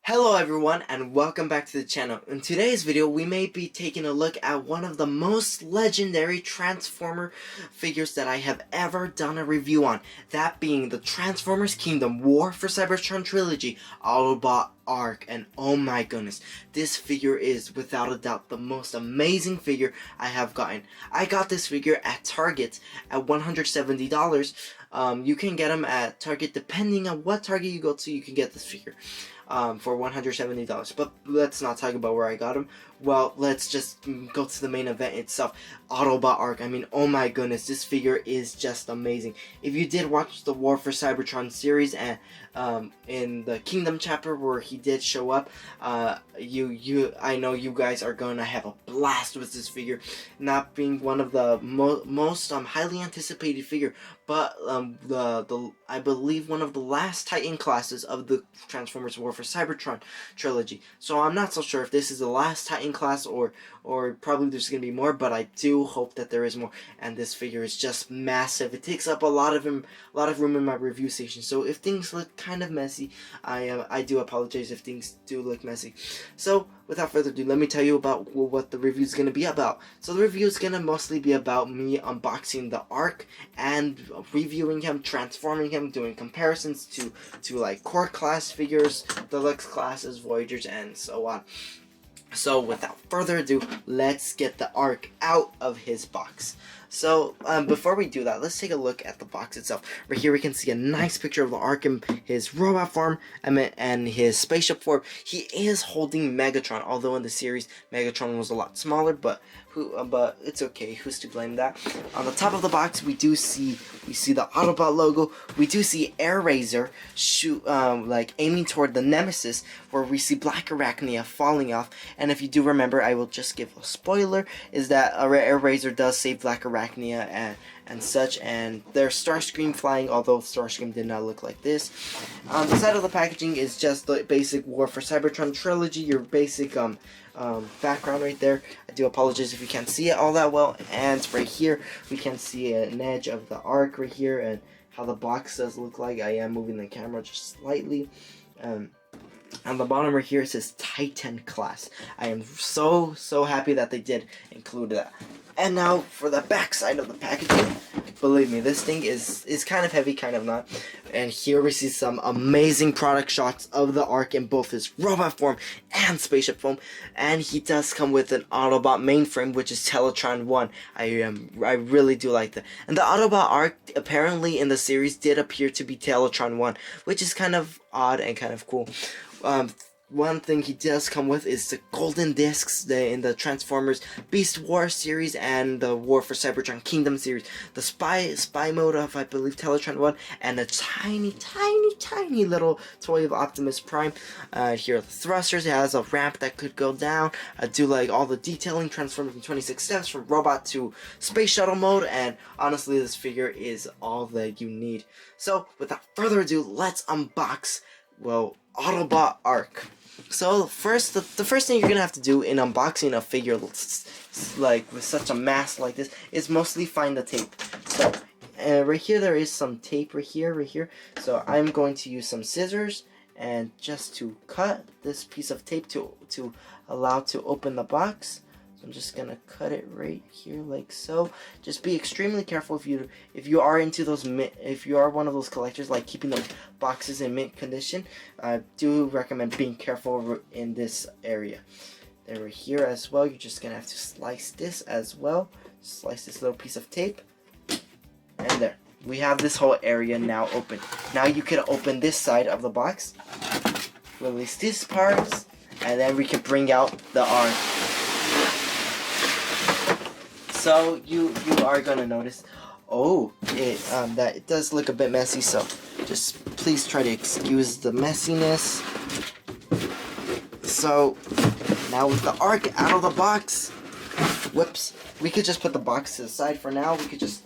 Hello everyone and welcome back to the channel. In today's video we may be taking a look at one of the most legendary Transformer figures that I have ever done a review on. That being the Transformers Kingdom War for Cybertron Trilogy Autobot Arc. And oh my goodness, this figure is without a doubt the most amazing figure I have gotten. I got this figure at Target at $170. You can get them at Target depending on what Target you go to. You can get this figure for $170. But let's not talk about where I got him. Well, let's just go to the main event itself. Autobot Arc. I mean, oh my goodness, this figure is just amazing. If you did watch the War for Cybertron series and in the Kingdom chapter where he did show up, I know you guys are gonna have a blast with this figure, not being one of the most highly anticipated figure, but I believe one of the last Titan classes of the Transformers War for Cybertron trilogy. So I'm not so sure if this is the last Titan class or probably there's gonna be more, but I do hope that there is more. And this figure is just massive. It takes up a lot of room in my review station. So if things look kind of messy, I do apologize if things do look messy. So without further ado, let me tell you about what the review is gonna be about. So the review is gonna mostly be about me unboxing the Arc and reviewing him, transforming him, doing comparisons to like core class figures, deluxe classes, Voyagers, and so on. So without further ado, let's get the Arc out of his box. So before we do that, let's take a look at the box itself. Right here we can see a nice picture of the Arc in his robot form and his spaceship form. He is holding Megatron, although in the series Megatron was a lot smaller, but it's okay. Who's to blame that? On the top of the box, we see the Autobot logo. We do see Air Razor like aiming toward the Nemesis, where we see Black Arachnia falling off. And if you do remember, I will just give a spoiler: is that Air Razor does save Black Arachnia and such, and there's Starscream flying, although Starscream did not look like this. On the side of the packaging is just the basic War for Cybertron trilogy, your basic background right there. I do apologize if you can't see it all that well. And right here we can see an edge of the Arc right here and how the box does look like. I am moving the camera just slightly. On the bottom right here it says Titan class. I am so happy that they did include that. And now for the back side of the packaging. Believe me, this thing is kind of heavy, kind of not. And here we see some amazing product shots of the Arc in both his robot form and spaceship form. And he does come with an Autobot mainframe, which is Teletron 1. I really do like that. And the Autobot Arc apparently in the series did appear to be Teletron 1, which is kind of odd and kind of cool. One thing he does come with is the golden discs in the Transformers Beast War series and the War for Cybertron Kingdom series. The spy mode of, I believe, Teletron 1, and a tiny little toy of Optimus Prime. Here are the thrusters. It has a ramp that could go down. I do like all the detailing, transforming from 26 steps from robot to space shuttle mode, and honestly this figure is all that you need. So without further ado, let's unbox, well, Autobot Arc. So first, the first thing you're gonna have to do in unboxing a figure like with such a mass like this is mostly find the tape. So right here there is some tape right here. So I'm going to use some scissors and just to cut this piece of tape to allow to open the box. So I'm just gonna cut it right here like so. Just be extremely careful if you are into those if you are one of those collectors like keeping those boxes in mint condition. I do recommend being careful in this area. Then right here as well, you're just gonna have to slice this as well. Slice this little piece of tape, and there we have this whole area now open. Now you can open this side of the box, release these parts, and then we can bring out the Arc. So you are gonna notice, that it does look a bit messy. So just please try to excuse the messiness. So now with the Arc out of the box, whoops, we could just put the box to the side for now. We could just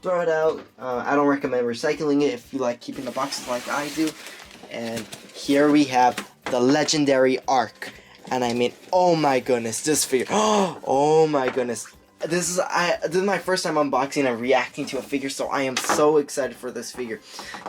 throw it out. I don't recommend recycling it if you like keeping the boxes like I do. And here we have the legendary Arc. And I mean, oh my goodness, this figure. Oh my goodness. This is my first time unboxing and reacting to a figure, so I am so excited for this figure.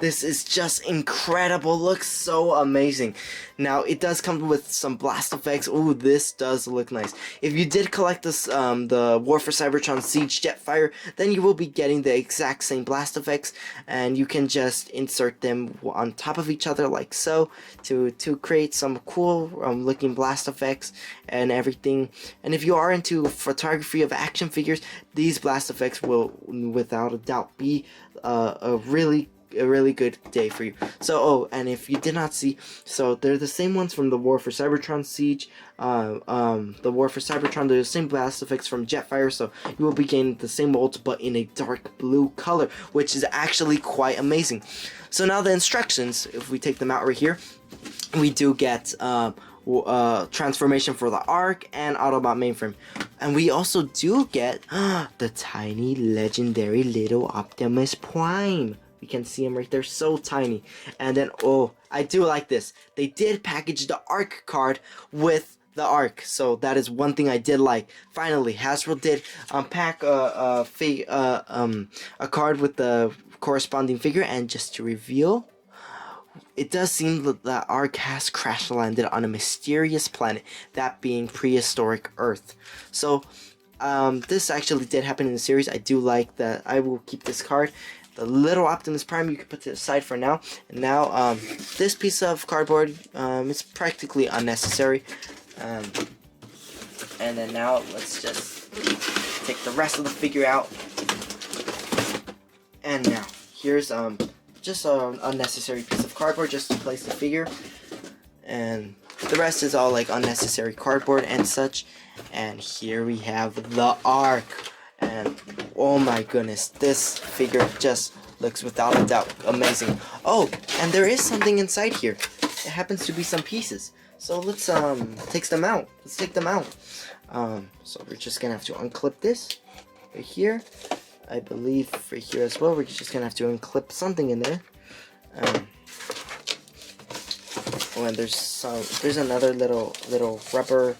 This is just incredible. Looks so amazing. Now it does come with some blast effects. Ooh, this does look nice. If you did collect this, the War for Cybertron Siege Jetfire, then you will be getting the exact same blast effects, and you can just insert them on top of each other like so to create some cool looking blast effects and everything. And if you are into photography of action figures, these blast effects will without a doubt be a really good day for you. So, oh, and if you did not see, so they're the same ones from the War for Cybertron Siege. The War for Cybertron, they're the same blast effects from Jetfire, so you will be getting the same molds, but in a dark blue color, which is actually quite amazing. So now the instructions, if we take them out right here, we do get transformation for the Arc and Autobot mainframe, and we also do get the tiny legendary little Optimus Prime. You can see him right there, so tiny. And then, oh, I do like this. They did package the Arc card with the Arc, so that is one thing I did like. Finally, Hasbro did pack a card with the corresponding figure, and just to reveal, it does seem that the Arc has crash landed on a mysterious planet, that being prehistoric Earth. So, this actually did happen in the series. I do like that. I will keep this card. The little Optimus Prime you can put to the side for now. And now, this piece of cardboard is practically unnecessary. And then now, let's just take the rest of the figure out. And now, here's just an unnecessary piece of cardboard just to place the figure. And the rest is all like unnecessary cardboard and such. And here we have the Arc. And oh my goodness, this figure just looks without a doubt amazing. Oh, and there is something inside here. It happens to be some pieces. So let's take them out. Let's take them out. So we're just gonna have to unclip this right here. I believe right here as well. We're just gonna have to unclip something in there. Oh, and there's another little rubber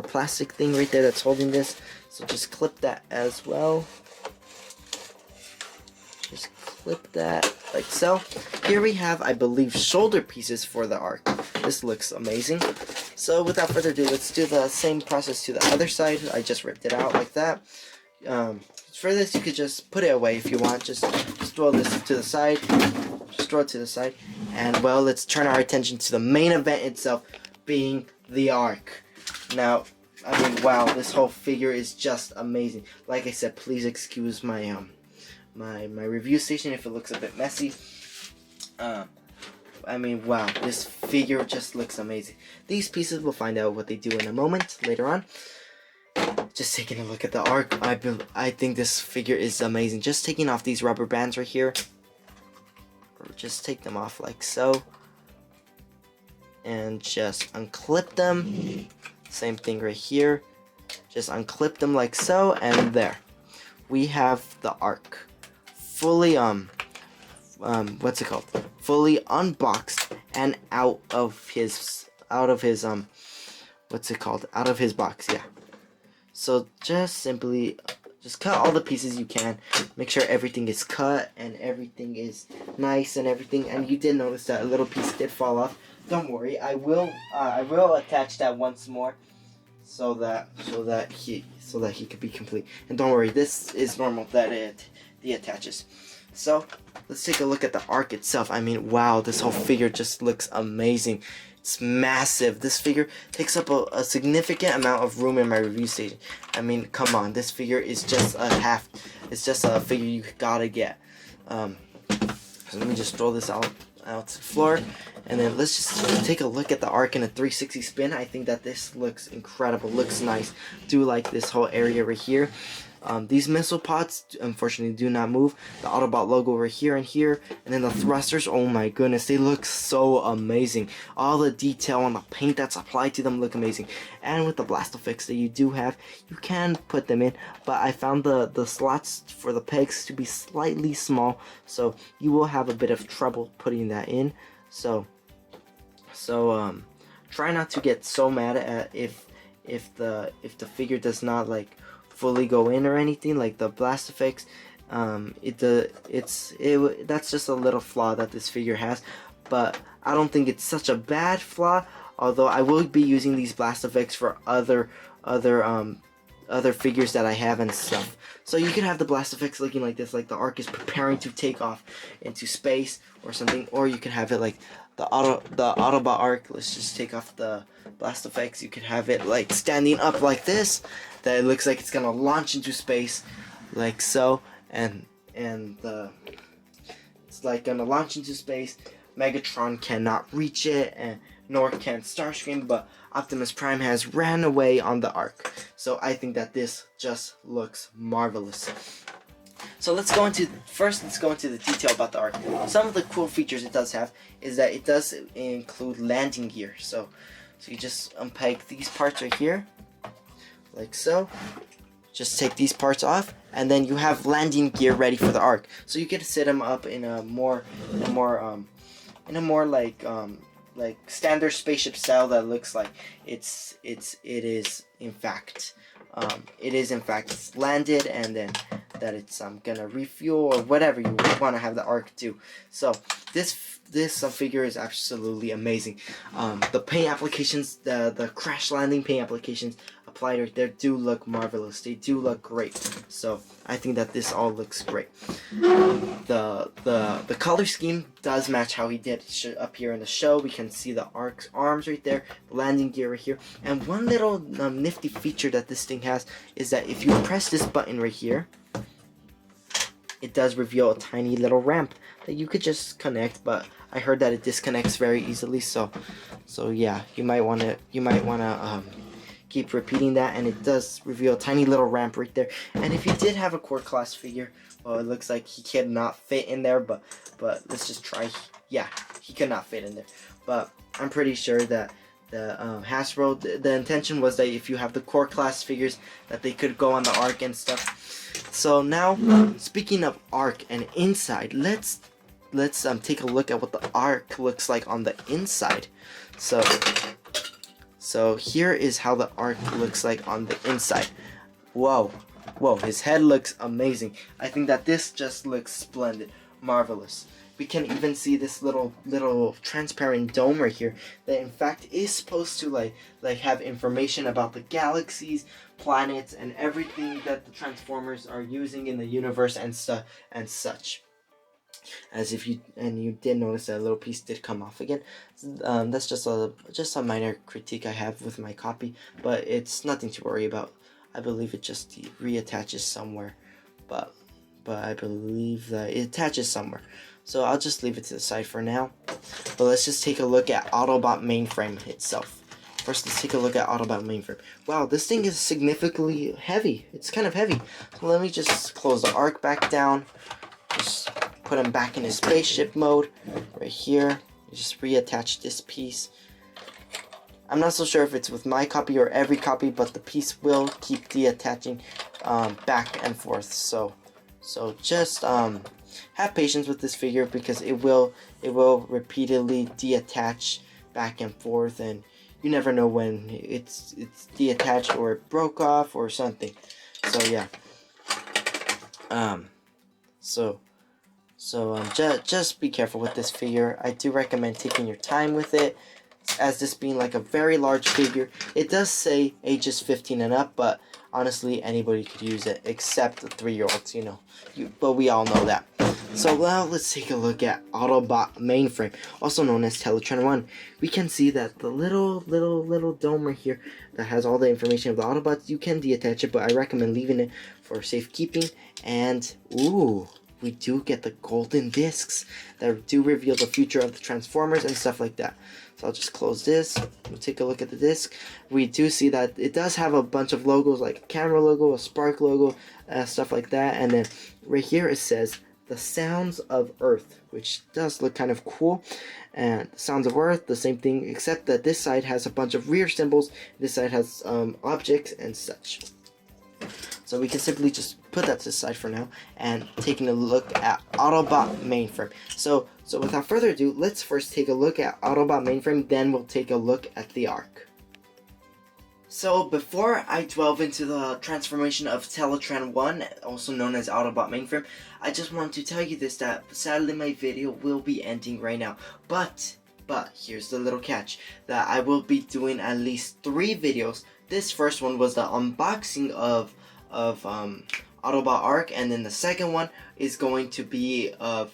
plastic thing right there that's holding this. So just clip that as well. Just clip that like so. Here we have, I believe, shoulder pieces for the Arc. This looks amazing. So without further ado, let's do the same process to the other side. I just ripped it out like that. For this, you could just put it away if you want. Just throw this to the side. Just throw it to the side. And well, let's turn our attention to the main event itself, being the Arc. Now, I mean, wow, this whole figure is just amazing. Like I said, please excuse my my review station if it looks a bit messy. I mean, wow, this figure just looks amazing. These pieces, we'll find out what they do in a moment later on. Just taking a look at the Arc, I think this figure is amazing. Just taking off these rubber bands right here. Or just take them off like so. And just unclip them. Same thing right here. Just unclip them like so, and there. We have the Arc. Fully, what's it called? Fully unboxed and out of his, what's it called? Out of his box, yeah. So just simply, just cut all the pieces you can. Make sure everything is cut and everything is nice and everything. And you did notice that a little piece did fall off. Don't worry, I will attach that once more, so that he could be complete. And don't worry, this is normal that it attaches. So let's take a look at the Arc itself. I mean, wow, this whole figure just looks amazing. It's massive. This figure takes up a significant amount of room in my review station. I mean, come on, this figure is just it's just a figure you gotta get. So let me just throw this out to the floor, and then let's just take a look at the Arc in a 360 spin. I think that this looks incredible, looks nice. Do like this whole area right here. These missile pods, unfortunately, do not move. The Autobot logo right here and here. And then the thrusters, oh my goodness, they look so amazing. All the detail on the paint that's applied to them look amazing. And with the blast effects that you do have, you can put them in. But I found the slots for the pegs to be slightly small. So you will have a bit of trouble putting that in. So try not to get so mad at if the figure does not like fully go in or anything, like the blast effects. That's just a little flaw that this figure has, but I don't think it's such a bad flaw. although I will be using these blast effects for other figures that I have and stuff. So you could have the blast effects looking like this, like the Ark is preparing to take off into space or something, or you could have it like the Autobot Ark. Let's just take off the blast effects. You could have it like standing up like this, that it looks like it's gonna launch into space, like so, and it's like gonna launch into space. Megatron cannot reach it, and nor can Starscream, but Optimus Prime has ran away on the Ark. So I think that this just looks marvelous. So let's go into the detail about the Ark. Some of the cool features it does have is that it does include landing gear. So you just unpeg these parts right here, like so. Just take these parts off, and then you have landing gear ready for the Ark. So you can set them up in a more like standard spaceship style that looks like it is in fact landed, and then that it's gonna refuel or whatever you want to have the Ark do. So this figure is absolutely amazing. The paint applications, the crash landing paint applications applied right there do look marvelous. They do look great. So I think that this all looks great. The color scheme does match how he did up here in the show. We can see the Ark's arms right there, the landing gear right here. And one little nifty feature that this thing has is that if you press this button right here, it does reveal a tiny little ramp that you could just connect, but I heard that it disconnects very easily. So yeah, you might wanna keep repeating that, and it does reveal a tiny little ramp right there. And if you did have a core class figure, well, it looks like he cannot fit in there, but let's just try. Yeah, he could not fit in there, but I'm pretty sure that the Hasbro, the intention was that if you have the core class figures, that they could go on the Ark and stuff. So now, speaking of Ark and inside, let's take a look at what the Ark looks like on the inside. So here is how the Ark looks like on the inside. Whoa, his head looks amazing. I think that this just looks splendid, marvelous. We can even see this little transparent dome right here that in fact is supposed to like have information about the galaxies, planets, and everything that the Transformers are using in the universe and such. As if you did notice that a little piece did come off again. That's just a minor critique I have with my copy, but it's nothing to worry about. I believe it just reattaches somewhere, but I believe that it attaches somewhere. So I'll just leave it to the side for now. But let's just take a look at Autobot mainframe itself. First, let's take a look at Autobot mainframe. Wow, this thing is significantly heavy. It's kind of heavy. So let me just close the Ark back down. Just put him back in his spaceship mode right here. Just reattach this piece. I'm not so sure if it's with my copy or every copy, but the piece will keep deattaching back and forth. So just have patience with this figure, because it will repeatedly deattach back and forth, and you never know when it's deattached or it broke off or something. So yeah. Just be careful with this figure. I do recommend taking your time with it, as this being like a very large figure. It does say ages 15 and up, but honestly anybody could use it except the 3-year-olds, but we all know that. So now let's take a look at Autobot mainframe, also known as Teletran 1. We can see that the little dome right here that has all the information of the Autobots, you can deattach it, but I recommend leaving it for safekeeping. And ooh, we do get the golden discs that do reveal the future of the Transformers and stuff like that. So I'll just close this. We'll take a look at the disc. We do see that it does have a bunch of logos, like a camera logo, a spark logo, stuff like that. And then right here it says the Sounds of Earth, which does look kind of cool. And Sounds of Earth, the same thing, except that this side has a bunch of rear symbols. This side has objects and such. So we can simply just put that to the side for now, and taking a look at Autobot mainframe. So without further ado, let's first take a look at Autobot mainframe, then we'll take a look at the Ark. So before I delve into the transformation of Teletran 1, also known as Autobot mainframe, I just want to tell you this, that sadly my video will be ending right now. But But here's the little catch, that I will be doing at least 3 videos. This first one was the unboxing of Autobot Arc, and then the second one is going to be of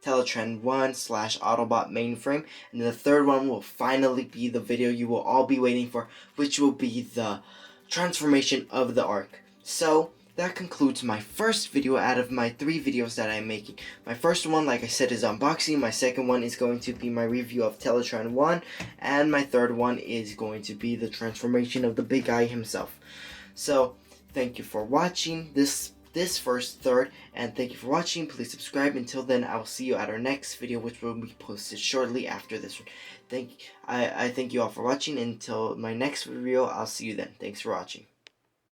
Teletran 1 / Autobot mainframe, and the third one will finally be the video you will all be waiting for, which will be the transformation of the Arc. So that concludes my first video out of my 3 videos that I'm making. My first one, like I said, is unboxing. My second one is going to be my review of Teletran 1, and my third one is going to be the transformation of the big guy himself. So thank you for watching this first third, and thank you for watching. Please subscribe. Until then, I will see you at our next video, which will be posted shortly after this one. I thank you all for watching. Until my next video, I'll see you then. Thanks for watching.